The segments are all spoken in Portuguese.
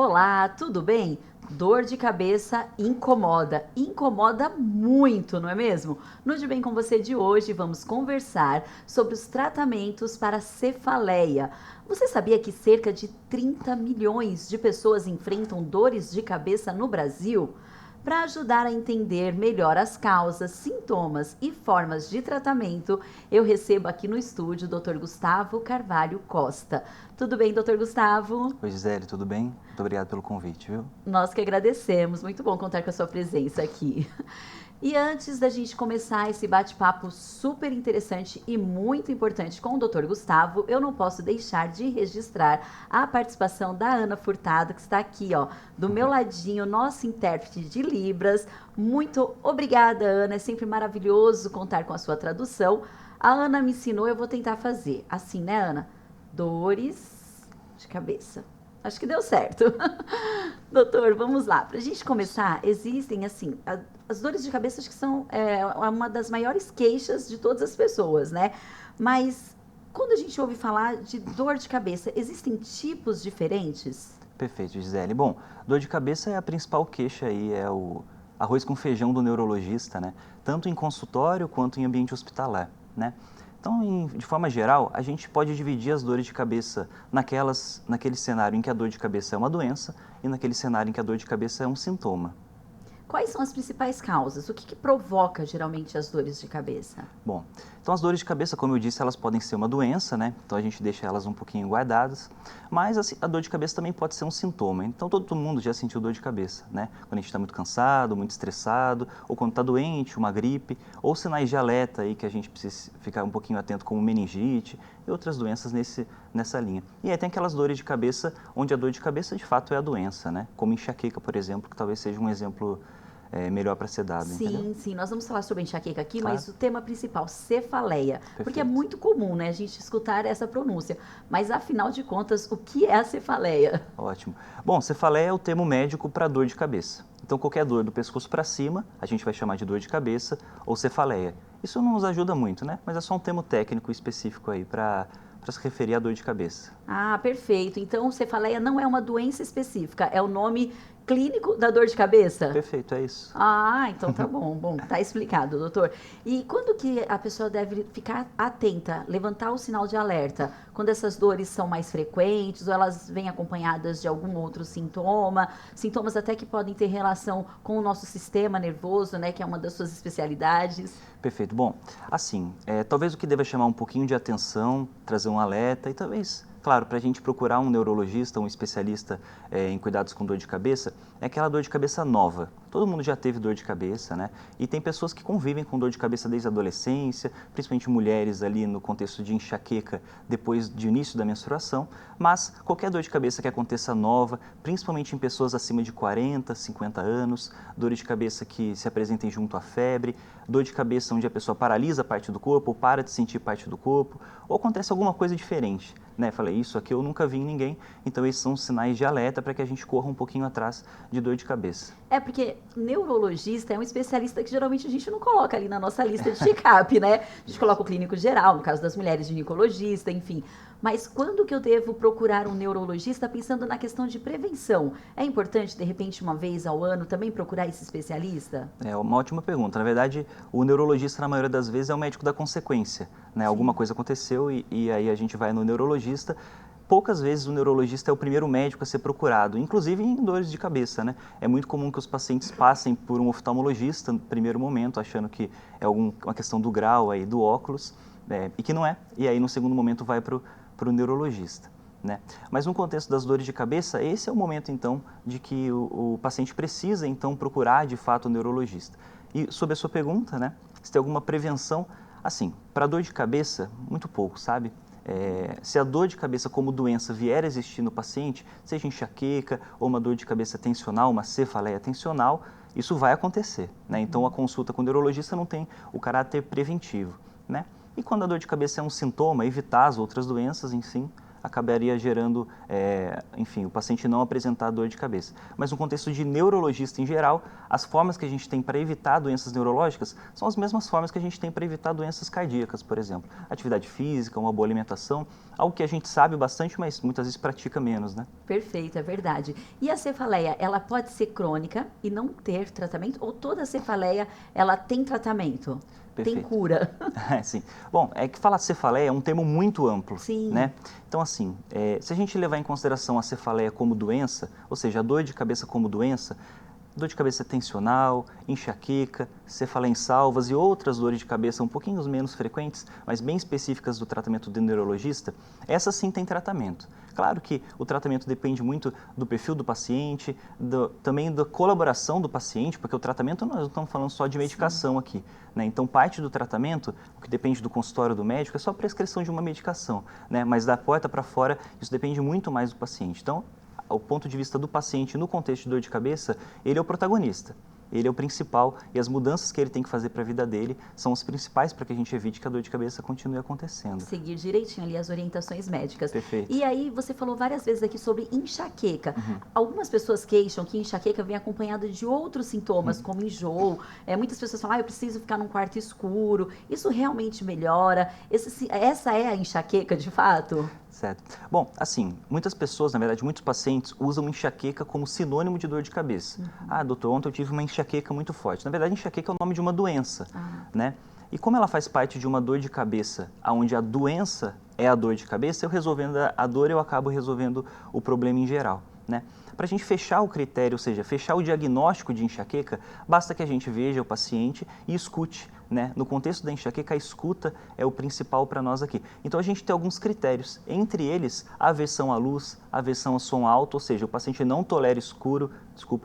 Olá, tudo bem? Dor de cabeça incomoda muito, não é mesmo? No De Bem com Você de hoje vamos conversar sobre os tratamentos para cefaleia. Você sabia que cerca de 30 milhões de pessoas enfrentam dores de cabeça no Brasil? Para ajudar a entender melhor as causas, sintomas e formas de tratamento, eu recebo aqui no estúdio o Dr. Gustavo Carvalho Costa. Tudo bem, Dr. Gustavo? Oi, Gisele, tudo bem? Muito obrigado pelo convite, viu? Nós que agradecemos, muito bom contar com a sua presença aqui. E antes da gente começar esse bate-papo super interessante e muito importante com o Dr. Gustavo, eu não posso deixar de registrar a participação da Ana Furtado, que está aqui, ó, do meu ladinho, nossa intérprete de Libras. Muito obrigada, Ana, é sempre maravilhoso contar com a sua tradução. A Ana me ensinou, eu vou tentar fazer. Assim, né, Ana? Dores de cabeça. Acho que deu certo. Doutor, vamos lá. Para a gente começar, existem, assim, as dores de cabeça acho que são uma das maiores queixas de todas as pessoas, né? Mas quando a gente ouve falar de dor de cabeça, existem tipos diferentes? Perfeito, Gisele. Bom, dor de cabeça é a principal queixa aí, é o arroz com feijão do neurologista, né? Tanto em consultório quanto em ambiente hospitalar, né? Então, de forma geral, a gente pode dividir as dores de cabeça naquele cenário em que a dor de cabeça é uma doença e naquele cenário em que a dor de cabeça é um sintoma. Quais são as principais causas? O que provoca geralmente as dores de cabeça? Bom, então as dores de cabeça, como eu disse, elas podem ser uma doença, né? Então a gente deixa elas um pouquinho guardadas, mas assim, a dor de cabeça também pode ser um sintoma. Então todo mundo já sentiu dor de cabeça, né? Quando a gente está muito cansado, muito estressado, ou quando está doente, uma gripe, ou sinais de alerta aí que a gente precisa ficar um pouquinho atento, como meningite e outras doenças nessa linha. E aí tem aquelas dores de cabeça onde a dor de cabeça de fato é a doença, né? Como enxaqueca, por exemplo, que talvez seja um exemplo melhor para ser dado, entendeu? Sim, sim, nós vamos falar sobre enxaqueca aqui, Claro. mas o tema principal, cefaleia, porque é Perfeito. muito comum, né, a gente escutar essa pronúncia, mas afinal de contas, o que é a cefaleia? Ótimo. Bom, cefaleia é o termo médico para dor de cabeça. Então, qualquer dor do pescoço para cima, a gente vai chamar de dor de cabeça ou cefaleia. Isso não nos ajuda muito, né? Mas é só um termo técnico específico aí para se referir à dor de cabeça. Ah, perfeito, então cefaleia não é uma doença específica, é o nome clínico da dor de cabeça? Perfeito, é isso. Ah, então tá bom, tá explicado, doutor. E quando que a pessoa deve ficar atenta, levantar o sinal de alerta? Quando essas dores são mais frequentes ou elas vêm acompanhadas de algum outro sintoma? Sintomas até que podem ter relação com o nosso sistema nervoso, né, que é uma das suas especialidades. Perfeito. Bom, assim, talvez o que deva chamar um pouquinho de atenção, trazer um alerta e talvez, claro, para a gente procurar um neurologista, um especialista em cuidados com dor de cabeça, é aquela dor de cabeça nova. Todo mundo já teve dor de cabeça, né? E tem pessoas que convivem com dor de cabeça desde a adolescência, principalmente mulheres ali no contexto de enxaqueca depois do início da menstruação, mas qualquer dor de cabeça que aconteça nova, principalmente em pessoas acima de 40, 50 anos, dor de cabeça que se apresentem junto à febre, dor de cabeça onde a pessoa paralisa parte do corpo, ou para de sentir parte do corpo, ou acontece alguma coisa diferente, né? Falei, isso aqui eu nunca vi em ninguém, então esses são sinais de alerta para que a gente corra um pouquinho atrás de dor de cabeça. É porque neurologista é um especialista que geralmente a gente não coloca ali na nossa lista de check-up, né? A gente coloca o clínico geral, no caso das mulheres, ginecologista, enfim. Mas quando que eu devo procurar um neurologista pensando na questão de prevenção? É importante, de repente, uma vez ao ano, também procurar esse especialista? É uma ótima pergunta. Na verdade, o neurologista, na maioria das vezes, é o médico da consequência, né? Alguma coisa aconteceu e aí a gente vai no neurologista. Poucas vezes o neurologista é o primeiro médico a ser procurado, inclusive em dores de cabeça, né? É muito comum que os pacientes passem por um oftalmologista no primeiro momento, achando que é uma questão do grau aí, do óculos, e que não é. E aí, no segundo momento, vai para o neurologista, né? Mas no contexto das dores de cabeça, esse é o momento, então, de que o paciente precisa, então, procurar, de fato, o neurologista. E sobre a sua pergunta, né? Se tem alguma prevenção, assim, para dor de cabeça, muito pouco, sabe? Se a dor de cabeça como doença vier a existir no paciente, seja enxaqueca ou uma dor de cabeça tensional, uma cefaleia tensional, isso vai acontecer, né? Então a consulta com o neurologista não tem o caráter preventivo, né? E quando a dor de cabeça é um sintoma, evitar as outras doenças, enfim, acabaria gerando, enfim, o paciente não apresentar dor de cabeça. Mas no contexto de neurologista em geral, as formas que a gente tem para evitar doenças neurológicas são as mesmas formas que a gente tem para evitar doenças cardíacas, por exemplo. Atividade física, uma boa alimentação, algo que a gente sabe bastante, mas muitas vezes pratica menos, né? Perfeito, é verdade. E a cefaleia, ela pode ser crônica e não ter tratamento? Ou toda cefaleia, ela tem tratamento? Perfeito. Tem cura? Sim. Bom, é que falar cefaleia é um termo muito amplo, Sim. né? Então, assim, se a gente levar em consideração a cefaleia como doença, ou seja, a dor de cabeça como doença, dor de cabeça tensional, enxaqueca, cefaleia em salvas e outras dores de cabeça um pouquinho menos frequentes, mas bem específicas do tratamento do neurologista, essas sim têm tratamento. Claro que o tratamento depende muito do perfil do paciente, também da colaboração do paciente, porque o tratamento nós não estamos falando só de medicação sim. aqui, né? Então, parte do tratamento, o que depende do consultório do médico, é só a prescrição de uma medicação, né? Mas da porta para fora, isso depende muito mais do paciente. Então, o ponto de vista do paciente no contexto de dor de cabeça, ele é o protagonista, ele é o principal e as mudanças que ele tem que fazer para a vida dele são as principais para que a gente evite que a dor de cabeça continue acontecendo. Seguir direitinho ali as orientações médicas. Perfeito. E aí você falou várias vezes aqui sobre enxaqueca. Algumas pessoas queixam que enxaqueca vem acompanhada de outros sintomas, como enjoo. Muitas pessoas falam, eu preciso ficar num quarto escuro. Isso realmente melhora? Essa é a enxaqueca de fato? Certo. Bom, assim, muitas pessoas, na verdade, muitos pacientes usam enxaqueca como sinônimo de dor de cabeça. Ah, doutor, ontem eu tive uma enxaqueca muito forte. Na verdade, enxaqueca é o nome de uma doença, né? E como ela faz parte de uma dor de cabeça, onde a doença é a dor de cabeça, eu resolvendo a dor, eu acabo resolvendo o problema em geral, né? Para a gente fechar o critério, ou seja, fechar o diagnóstico de enxaqueca, basta que a gente veja o paciente e escute, né? No contexto da enxaqueca, a escuta é o principal para nós aqui. Então, a gente tem alguns critérios, entre eles, a aversão à luz, a aversão ao som alto, ou seja, o paciente não tolera escuro,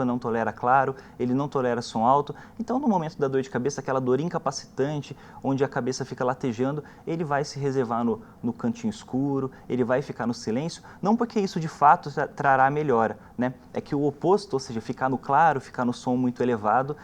não tolera claro, ele não tolera som alto. Então, no momento da dor de cabeça, aquela dor incapacitante, onde a cabeça fica latejando, ele vai se reservar no cantinho escuro, ele vai ficar no silêncio, não porque isso de fato trará melhora, né? É que o oposto, ou seja, ficar no claro, ficar no som muito elevado,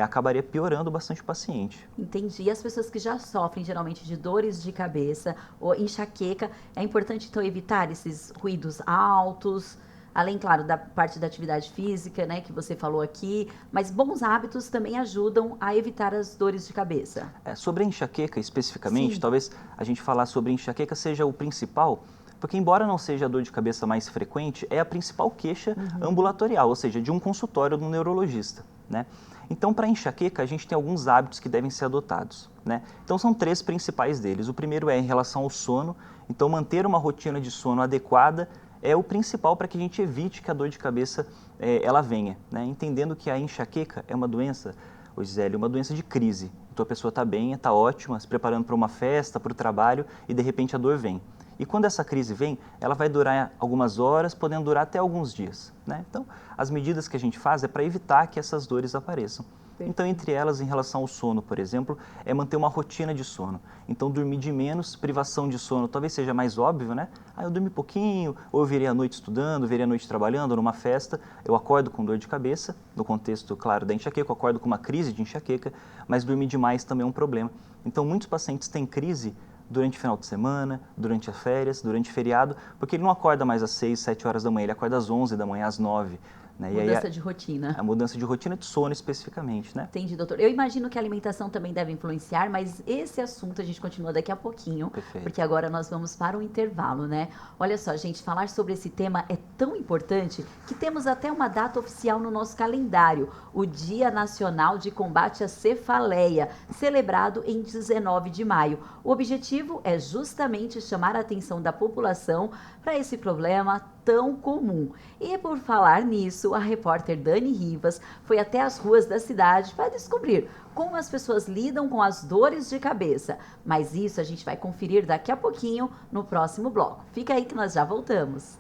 acabaria piorando bastante o paciente. Entendi. E as pessoas que já sofrem geralmente de dores de cabeça ou enxaqueca, é importante então evitar esses ruídos altos, além, claro, da parte da atividade física, né, que você falou aqui, mas bons hábitos também ajudam a evitar as dores de cabeça. Sobre a enxaqueca especificamente, Sim. talvez a gente falar sobre enxaqueca seja o principal, porque embora não seja a dor de cabeça mais frequente, é a principal queixa ambulatorial, ou seja, de um consultório do neurologista, né? Então, para a enxaqueca, a gente tem alguns hábitos que devem ser adotados, né? Então, são 3 principais deles. O primeiro é em relação ao sono. Então, manter uma rotina de sono adequada é o principal para que a gente evite que a dor de cabeça ela venha, né? Entendendo que a enxaqueca é uma doença, Gisele, uma doença de crise. Então, a pessoa está bem, está ótima, se preparando para uma festa, para o trabalho, e de repente a dor vem. E quando essa crise vem, ela vai durar algumas horas, podendo durar até alguns dias, né? Então, as medidas que a gente faz é para evitar que essas dores apareçam. Então, entre elas, em relação ao sono, por exemplo, é manter uma rotina de sono. Então, dormir de menos, privação de sono, talvez seja mais óbvio, né? Ah, eu dormi pouquinho, ou eu virei à noite estudando, virei à noite trabalhando, numa festa, eu acordo com dor de cabeça, no contexto, claro, da enxaqueca, eu acordo com uma crise de enxaqueca, mas dormir demais também é um problema. Então, muitos pacientes têm crise durante o final de semana, durante as férias, durante o feriado, porque ele não acorda mais às 6, 7 horas da manhã, ele acorda às 11 da manhã, às 9. Né? Mudança de rotina. A mudança de rotina de sono especificamente, né? Entendi, doutor. Eu imagino que a alimentação também deve influenciar, mas esse assunto a gente continua daqui a pouquinho, Perfeito. Porque agora nós vamos para um intervalo, né? Olha só, gente, falar sobre esse tema é tão importante que temos até uma data oficial no nosso calendário, o Dia Nacional de Combate à Cefaleia, celebrado em 19 de maio. O objetivo é justamente chamar a atenção da população para esse problema tão comum. E por falar nisso, a repórter Dani Rivas foi até as ruas da cidade para descobrir como as pessoas lidam com as dores de cabeça. Mas isso a gente vai conferir daqui a pouquinho no próximo bloco. Fica aí que nós já voltamos.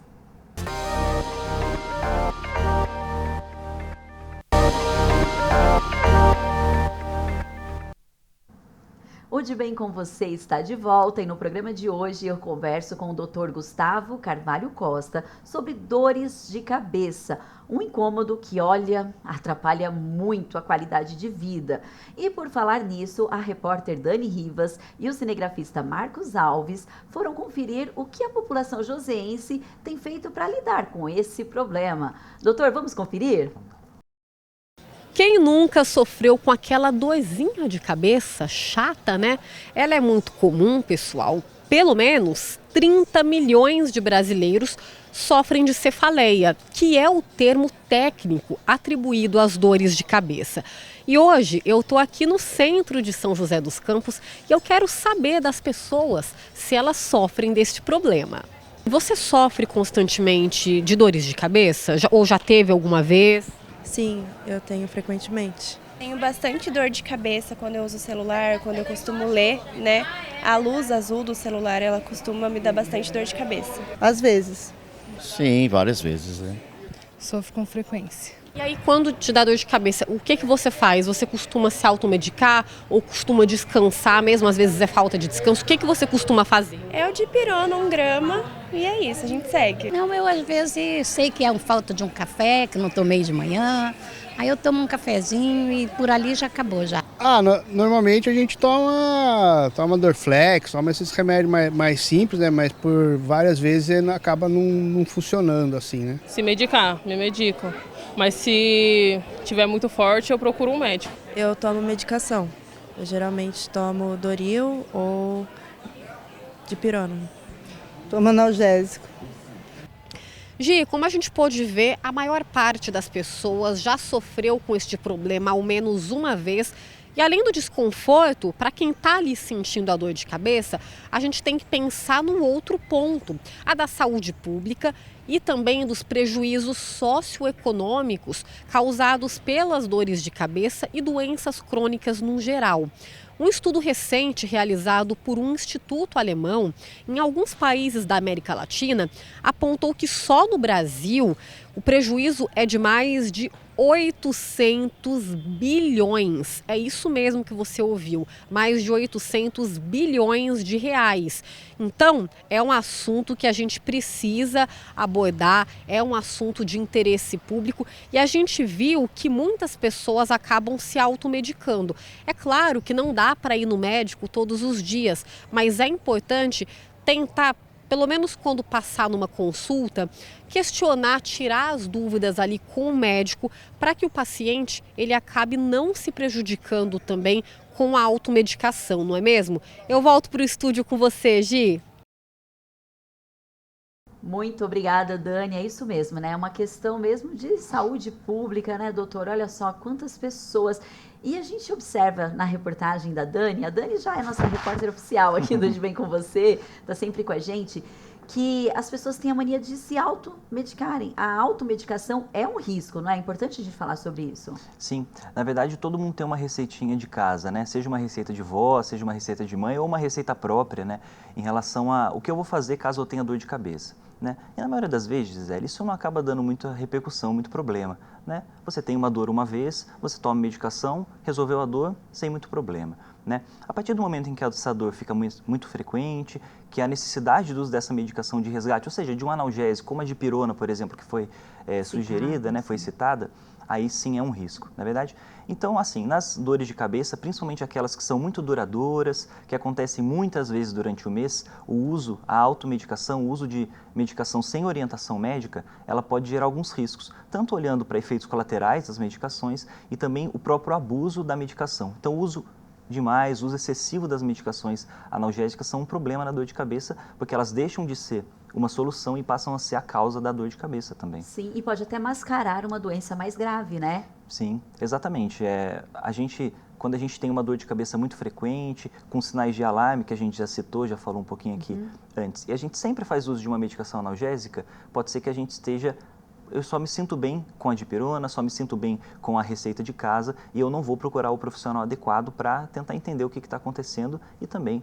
O O De Bem com Você está de volta e no programa de hoje eu converso com o Dr. Gustavo Carvalho Costa sobre dores de cabeça, um incômodo que, olha, atrapalha muito a qualidade de vida. E por falar nisso, a repórter Dani Rivas e o cinegrafista Marcos Alves foram conferir o que a população joseense tem feito para lidar com esse problema. Doutor, vamos conferir? Quem nunca sofreu com aquela dorzinha de cabeça chata, né? Ela é muito comum, pessoal. Pelo menos 30 milhões de brasileiros sofrem de cefaleia, que é o termo técnico atribuído às dores de cabeça. E hoje eu estou aqui no centro de São José dos Campos e eu quero saber das pessoas se elas sofrem deste problema. Você sofre constantemente de dores de cabeça? Ou já teve alguma vez? Sim, eu tenho frequentemente. Tenho bastante dor de cabeça quando eu uso o celular, quando eu costumo ler, né? A luz azul do celular, ela costuma me dar bastante dor de cabeça. Às vezes. Sim, várias vezes, né? Sofro com frequência. E aí, quando te dá dor de cabeça, o que você faz? Você costuma se automedicar ou costuma descansar, mesmo às vezes é falta de descanso? O que você costuma fazer? É o dipirona, 1 grama, e é isso, a gente segue. Não, eu às vezes sei que é falta de um café, que não tomei de manhã. Aí eu tomo um cafezinho e por ali já acabou já. Normalmente a gente toma Dorflex, toma esses remédios mais simples, né? Mas por várias vezes acaba não funcionando assim, né? Se medicar, me medico. Mas se tiver muito forte, eu procuro um médico. Eu tomo medicação. Eu geralmente tomo Doril ou dipirona. Tomo analgésico. Gi, como a gente pôde ver, a maior parte das pessoas já sofreu com este problema ao menos uma vez. E além do desconforto, para quem está ali sentindo a dor de cabeça, a gente tem que pensar num outro ponto, a da saúde pública e também dos prejuízos socioeconômicos causados pelas dores de cabeça e doenças crônicas no geral. Um estudo recente realizado por um instituto alemão em alguns países da América Latina apontou que só no Brasil o prejuízo é de mais de 800 bilhões. É isso mesmo que você ouviu, mais de 800 bilhões de reais. Então, é um assunto que a gente precisa abordar, é um assunto de interesse público e a gente viu que muitas pessoas acabam se automedicando. É claro que não dá para ir no médico todos os dias, mas é importante tentar, pelo menos quando passar numa consulta, questionar, tirar as dúvidas ali com o médico para que o paciente ele acabe não se prejudicando também com a automedicação, não é mesmo? Eu volto para o estúdio com você, Gi. Muito obrigada, Dani. É isso mesmo, né? É uma questão mesmo de saúde pública, né, doutor? Olha só quantas pessoas. E a gente observa na reportagem da Dani, a Dani já é nossa repórter oficial aqui do De Bem com Você, tá sempre com a gente, que as pessoas têm a mania de se automedicarem. A automedicação é um risco, não é? É importante a gente falar sobre isso. Sim, na verdade todo mundo tem uma receitinha de casa, né? Seja uma receita de vó, seja uma receita de mãe ou uma receita própria, né? Em relação a o que eu vou fazer caso eu tenha dor de cabeça. Né? E na maioria das vezes, Gisele, isso não acaba dando muita repercussão, muito problema. Né? Você tem uma dor uma vez, você toma medicação, resolveu a dor sem muito problema. Né? A partir do momento em que essa dor fica muito frequente, que a necessidade do uso dessa medicação de resgate, ou seja, de um analgésico, como a dipirona, por exemplo, que foi sugerida, né, foi citada, aí sim é um risco, não é verdade? Então, assim, nas dores de cabeça, principalmente aquelas que são muito duradouras, que acontecem muitas vezes durante o mês, a automedicação, o uso de medicação sem orientação médica, ela pode gerar alguns riscos, tanto olhando para efeitos colaterais das medicações e também o próprio abuso da medicação. Então, o uso excessivo das medicações analgésicas são um problema na dor de cabeça, porque elas deixam de ser uma solução e passam a ser a causa da dor de cabeça também. Sim, e pode até mascarar uma doença mais grave, né? Sim, exatamente. Quando a gente tem uma dor de cabeça muito frequente, com sinais de alarme, que a gente já citou, já falou um pouquinho aqui antes, e a gente sempre faz uso de uma medicação analgésica, pode ser que a gente eu só me sinto bem com a dipirona, só me sinto bem com a receita de casa e eu não vou procurar o profissional adequado para tentar entender o que está acontecendo e também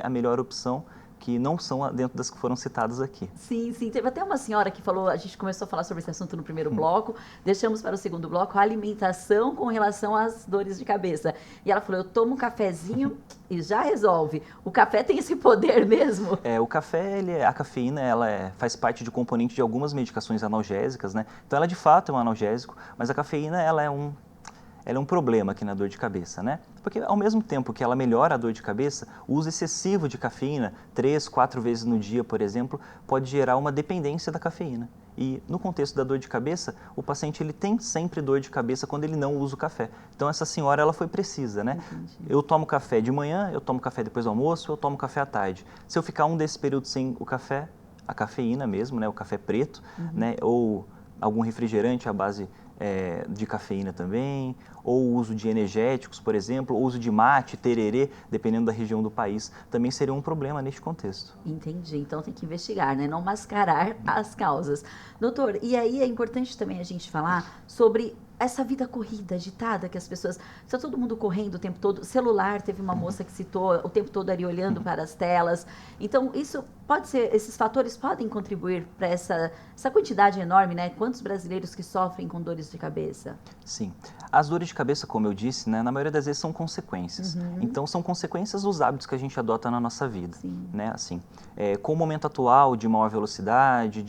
a melhor opção que não são dentro das que foram citadas aqui. Sim, sim. Teve até uma senhora que falou, a gente começou a falar sobre esse assunto no primeiro bloco, deixamos para o segundo bloco a alimentação com relação às dores de cabeça. E ela falou, eu tomo um cafezinho e já resolve. O café tem esse poder mesmo? O café, a cafeína, ela faz parte de componente de algumas medicações analgésicas, né? Então ela de fato é um analgésico, mas a cafeína, ela é um problema aqui na dor de cabeça, né? Porque ao mesmo tempo que ela melhora a dor de cabeça, o uso excessivo de cafeína, 3, 4 vezes no dia, por exemplo, pode gerar uma dependência da cafeína. E no contexto da dor de cabeça, o paciente ele tem sempre dor de cabeça quando ele não usa o café. Então essa senhora, ela foi precisa, né? Entendi. Eu tomo café de manhã, eu tomo café depois do almoço, eu tomo café à tarde. Se eu ficar um desses períodos sem o café, a cafeína mesmo, né? O café preto, né? Ou algum refrigerante à base de cafeína também, ou o uso de energéticos, por exemplo, ou o uso de mate, tererê, dependendo da região do país, também seria um problema neste contexto. Entendi, então tem que investigar, né? Não mascarar as causas. Doutor, e aí é importante também a gente falar sobre essa vida corrida, agitada, que as pessoas... Está todo mundo correndo o tempo todo. Celular, teve uma moça que citou o tempo todo ali olhando para as telas. Então, isso pode ser... Esses fatores podem contribuir para essa quantidade enorme, né? Quantos brasileiros que sofrem com dores de cabeça? Sim. As dores de cabeça, como eu disse, né, na maioria das vezes são consequências. Então, são consequências dos hábitos que a gente adota na nossa vida. Sim. Né? Assim, com o momento atual de maior velocidade,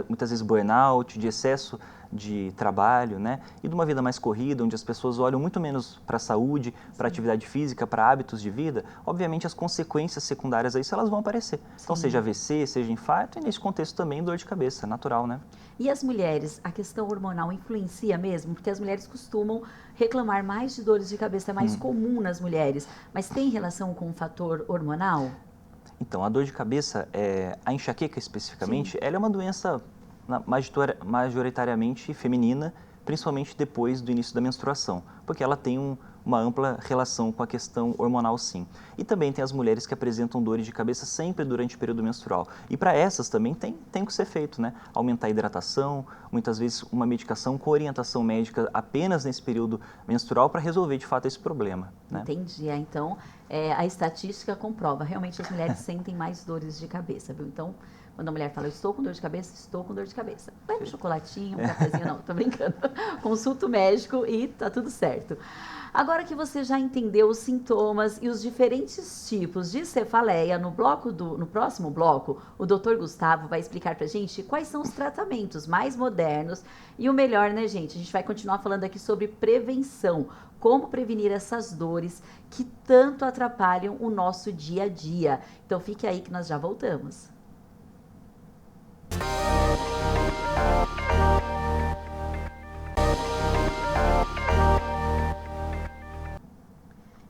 muitas vezes burnout, de excesso de trabalho, né? E de uma vida mais corrida, onde as pessoas olham muito menos para a saúde, para a atividade física, para hábitos de vida, obviamente as consequências secundárias aí, elas vão aparecer. Então, seja AVC, seja infarto, e nesse contexto também dor de cabeça, natural, né? E as mulheres, a questão hormonal influencia mesmo? Porque as mulheres costumam reclamar mais de dores de cabeça, é mais comum nas mulheres, mas tem relação com o fator hormonal? Então, a dor de cabeça, a enxaqueca especificamente, ela é uma doença majoritariamente feminina, principalmente depois do início da menstruação, porque ela tem uma ampla relação com a questão hormonal, sim. E também tem as mulheres que apresentam dores de cabeça sempre durante o período menstrual. E para essas também tem que ser feito, né? Aumentar a hidratação, muitas vezes uma medicação com orientação médica apenas nesse período menstrual para resolver de fato esse problema, né? Entendi. Então, a estatística comprova, realmente as mulheres sentem mais dores de cabeça, viu? Então, quando a mulher fala, eu estou com dor de cabeça, estou com dor de cabeça. Leve um chocolatinho, um cafezinho, não, tô brincando. Consulta o médico e tá tudo certo. Agora que você já entendeu os sintomas e os diferentes tipos de cefaleia, no próximo bloco, o Dr. Gustavo vai explicar pra gente quais são os tratamentos mais modernos e o melhor, né, gente? A gente vai continuar falando aqui sobre prevenção, como prevenir essas dores que tanto atrapalham o nosso dia a dia. Então fique aí que nós já voltamos.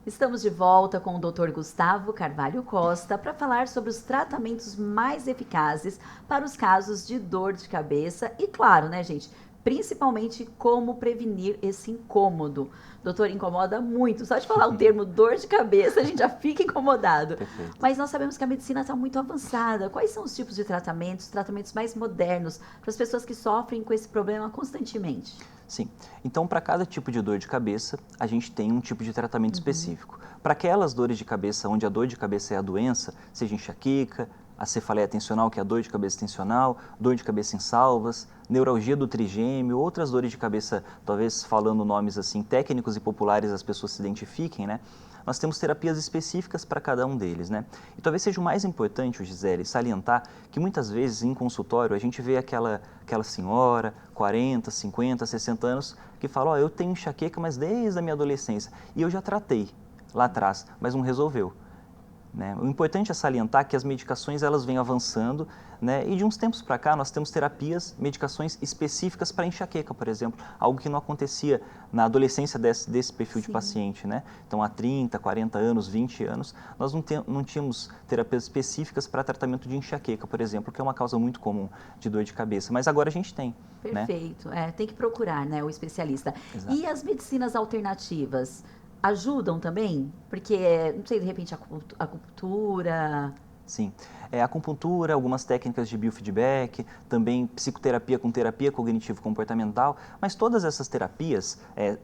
Estamos de volta com o Dr. Gustavo Carvalho Costa para falar sobre os tratamentos mais eficazes para os casos de dor de cabeça e, claro, né, gente, principalmente como prevenir esse incômodo. Doutor, incomoda muito. Só de falar o termo dor de cabeça, a gente já fica incomodado. Perfeito. Mas nós sabemos que a medicina está muito avançada. Quais são os tipos de tratamentos mais modernos para as pessoas que sofrem com esse problema constantemente? Sim. Então, para cada tipo de dor de cabeça, a gente tem um tipo de tratamento específico. Para aquelas dores de cabeça onde a dor de cabeça é a doença, seja enxaqueca, a cefaleia tensional, que é a dor de cabeça tensional, dor de cabeça em salvas, neuralgia do trigêmeo, outras dores de cabeça, talvez falando nomes assim técnicos e populares, as pessoas se identifiquem, né? Nós temos terapias específicas para cada um deles, né? E talvez seja o mais importante, Gisele, salientar que muitas vezes em consultório a gente vê aquela senhora, 40, 50, 60 anos, que fala, ó, eu tenho enxaqueca, mas desde a minha adolescência, e eu já tratei lá atrás, mas não resolveu. Né? O importante é salientar que as medicações elas vêm avançando, né? E de uns tempos para cá nós temos terapias, medicações específicas para enxaqueca, por exemplo, algo que não acontecia na adolescência desse perfil de paciente. Né? Então há 30, 40 anos, 20 anos, nós não tínhamos terapias específicas para tratamento de enxaqueca, por exemplo, que é uma causa muito comum de dor de cabeça, mas agora a gente tem. Perfeito, né? Tem que procurar, né, o especialista. Exato. E as medicinas alternativas ajudam também? Porque, não sei, de repente, a acupuntura... Sim. Acupuntura, algumas técnicas de biofeedback, também psicoterapia com terapia cognitivo-comportamental, mas todas essas terapias,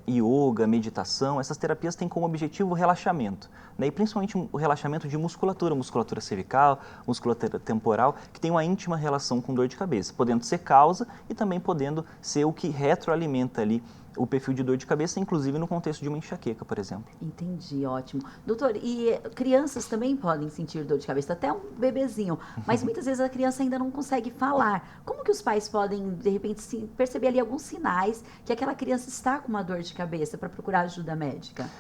yoga, meditação, essas terapias têm como objetivo o relaxamento, né? E principalmente o relaxamento de musculatura cervical, musculatura temporal, que tem uma íntima relação com dor de cabeça, podendo ser causa e também podendo ser o que retroalimenta ali o perfil de dor de cabeça, inclusive no contexto de uma enxaqueca, por exemplo. Entendi, ótimo. Doutor, e crianças também podem sentir dor de cabeça, até um bebezinho, mas muitas vezes a criança ainda não consegue falar. Como que os pais podem, de repente, perceber ali alguns sinais que aquela criança está com uma dor de cabeça para procurar ajuda médica?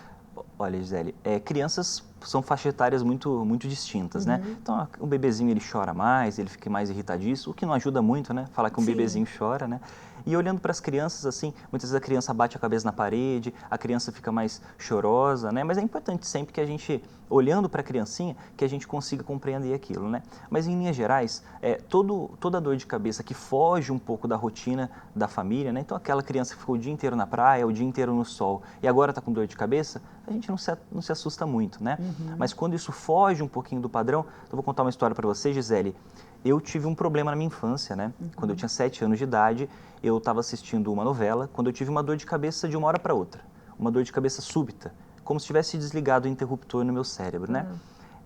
Olha, Gisele, crianças são faixas etárias muito distintas, né? Então, o bebezinho ele chora mais, ele fica mais irritadiço, o que não ajuda muito, né? Falar que um bebezinho chora, né? E olhando para as crianças, assim, muitas vezes a criança bate a cabeça na parede, a criança fica mais chorosa, né? Mas é importante sempre que a gente, olhando para a criancinha, que a gente consiga compreender aquilo, né? Mas em linhas gerais, toda dor de cabeça que foge um pouco da rotina da família, né? Então aquela criança que ficou o dia inteiro na praia, o dia inteiro no sol e agora está com dor de cabeça, a gente não se assusta muito, né? Mas quando isso foge um pouquinho do padrão, eu vou contar uma história para você, Gisele. Eu tive um problema na minha infância, né? Quando eu tinha 7 anos de idade, eu estava assistindo uma novela, quando eu tive uma dor de cabeça de uma hora para outra. Uma dor de cabeça súbita, como se tivesse desligado o interruptor no meu cérebro, né?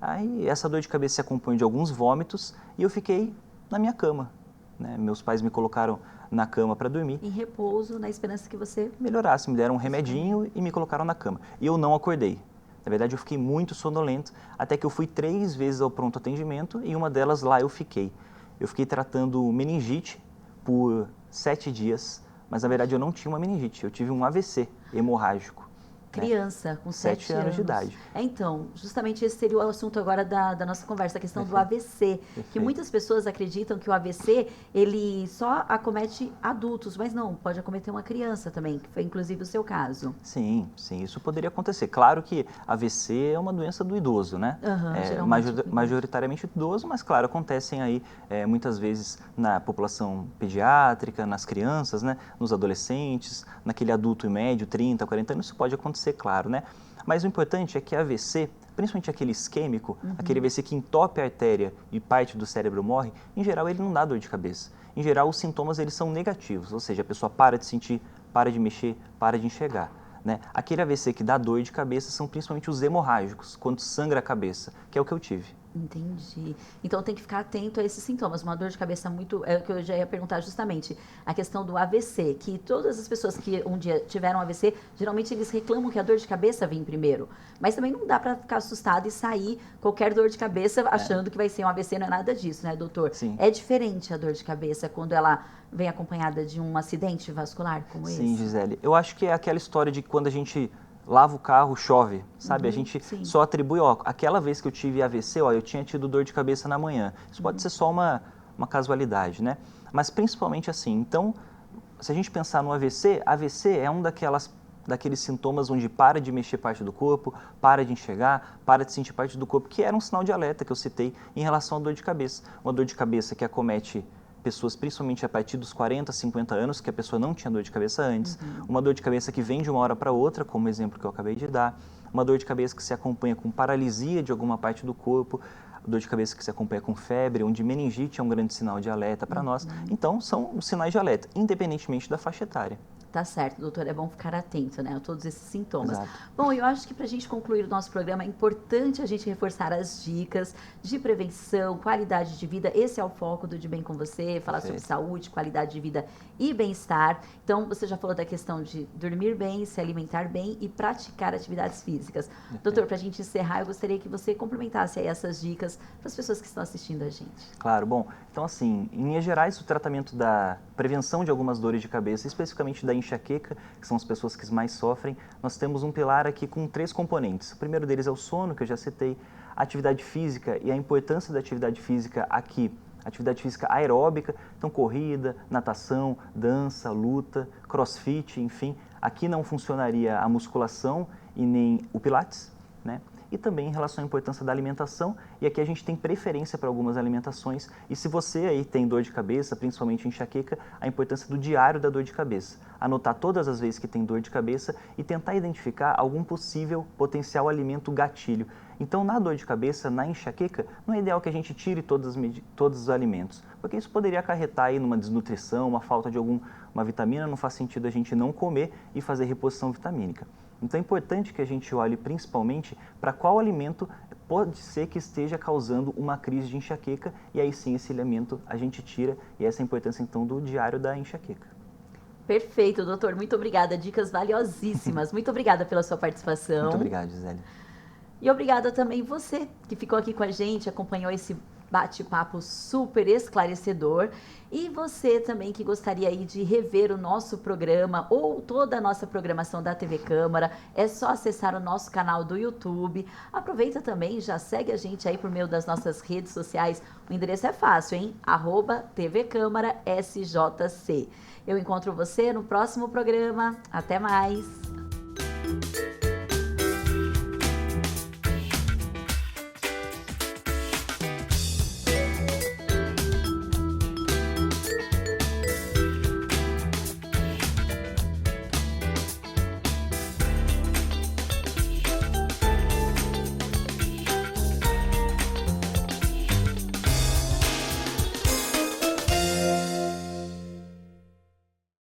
Aí essa dor de cabeça se acompanha de alguns vômitos e eu fiquei na minha cama, né? Meus pais me colocaram na cama para dormir. Em repouso, na esperança que você melhorasse, me deram um remedinho e me colocaram na cama. E eu não acordei. Na verdade, eu fiquei muito sonolento, até que eu fui 3 vezes ao pronto atendimento e uma delas lá eu fiquei. Eu fiquei tratando meningite por 7 dias, mas na verdade eu não tinha uma meningite, eu tive um AVC hemorrágico. Criança, com 7 anos de idade. Então, justamente esse seria o assunto agora da nossa conversa, a questão do AVC. Que muitas pessoas acreditam que o AVC, ele só acomete adultos, mas não, pode acometer uma criança também, que foi inclusive o seu caso. Sim, isso poderia acontecer. Claro que AVC é uma doença do idoso, né? Majoritariamente do idoso, mas claro, acontecem aí muitas vezes na população pediátrica, nas crianças, né? Nos adolescentes, naquele adulto médio, 30, 40 anos, isso pode acontecer, claro, né? Mas o importante é que AVC, principalmente aquele isquêmico, aquele AVC que entope a artéria e parte do cérebro morre, em geral ele não dá dor de cabeça. Em geral os sintomas eles são negativos, ou seja, a pessoa para de sentir, para de mexer, para de enxergar, né? Aquele AVC que dá dor de cabeça são principalmente os hemorrágicos, quando sangra a cabeça, que é o que eu tive. Entendi. Então tem que ficar atento a esses sintomas. Uma dor de cabeça muito... É o que eu já ia perguntar justamente. A questão do AVC, que todas as pessoas que um dia tiveram AVC, geralmente eles reclamam que a dor de cabeça vem primeiro. Mas também não dá para ficar assustado e sair qualquer dor de cabeça achando que vai ser um AVC, não é nada disso, né, doutor? Sim. É diferente a dor de cabeça quando ela vem acompanhada de um acidente vascular como esse? Sim, Gisele. Eu acho que é aquela história de quando a gente lava o carro, chove, sabe? A gente só atribui, aquela vez que eu tive AVC, eu tinha tido dor de cabeça na manhã. Isso pode ser só uma casualidade, né? Mas principalmente assim, então, se a gente pensar no AVC, AVC é um daqueles sintomas onde para de mexer parte do corpo, para de enxergar, para de sentir parte do corpo, que era um sinal de alerta que eu citei em relação à dor de cabeça. Uma dor de cabeça que acomete pessoas principalmente a partir dos 40, 50 anos, que a pessoa não tinha dor de cabeça antes, uma dor de cabeça que vem de uma hora para outra, como o exemplo que eu acabei de dar, uma dor de cabeça que se acompanha com paralisia de alguma parte do corpo, dor de cabeça que se acompanha com febre, onde meningite é um grande sinal de alerta para nós. Então, são os sinais de alerta, independentemente da faixa etária. Tá certo, doutor, é bom ficar atento, né, a todos esses sintomas. Exato. Bom, eu acho que para a gente concluir o nosso programa é importante a gente reforçar as dicas de prevenção, qualidade de vida. Esse é o foco do De Bem Com Você, falar sobre saúde, qualidade de vida e bem-estar. Então, você já falou da questão de dormir bem, se alimentar bem e praticar atividades físicas. Doutor, para a gente encerrar, eu gostaria que você complementasse aí essas dicas para as pessoas que estão assistindo a gente. Claro, bom, então assim, em linhas gerais, o tratamento da prevenção de algumas dores de cabeça, especificamente da enxaqueca, que são as pessoas que mais sofrem, nós temos um pilar aqui com 3 componentes. O primeiro deles é o sono, que eu já citei, a atividade física e a importância da atividade física aqui. Atividade física aeróbica, então corrida, natação, dança, luta, crossfit, enfim. Aqui não funcionaria a musculação e nem o pilates, né? e também em relação à importância da alimentação. E aqui a gente tem preferência para algumas alimentações. E se você aí tem dor de cabeça, principalmente enxaqueca, a importância do diário da dor de cabeça. Anotar todas as vezes que tem dor de cabeça e tentar identificar algum possível potencial alimento gatilho. Então, na dor de cabeça, na enxaqueca, não é ideal que a gente tire todos os alimentos, porque isso poderia acarretar aí numa desnutrição, uma falta de alguma vitamina, não faz sentido a gente não comer e fazer reposição vitamínica. Então, é importante que a gente olhe principalmente para qual alimento pode ser que esteja causando uma crise de enxaqueca, e aí sim esse alimento a gente tira, e essa é a importância então do diário da enxaqueca. Perfeito, doutor. Muito obrigada. Dicas valiosíssimas. Muito obrigada pela sua participação. Muito obrigado, Gisele. E obrigada também você que ficou aqui com a gente, acompanhou esse bate-papo super esclarecedor. E você também que gostaria aí de rever o nosso programa ou toda a nossa programação da TV Câmara, é só acessar o nosso canal do YouTube. Aproveita também, já segue a gente aí por meio das nossas redes sociais. O endereço é fácil, hein? @TV Câmara SJC. Eu encontro você no próximo programa. Até mais!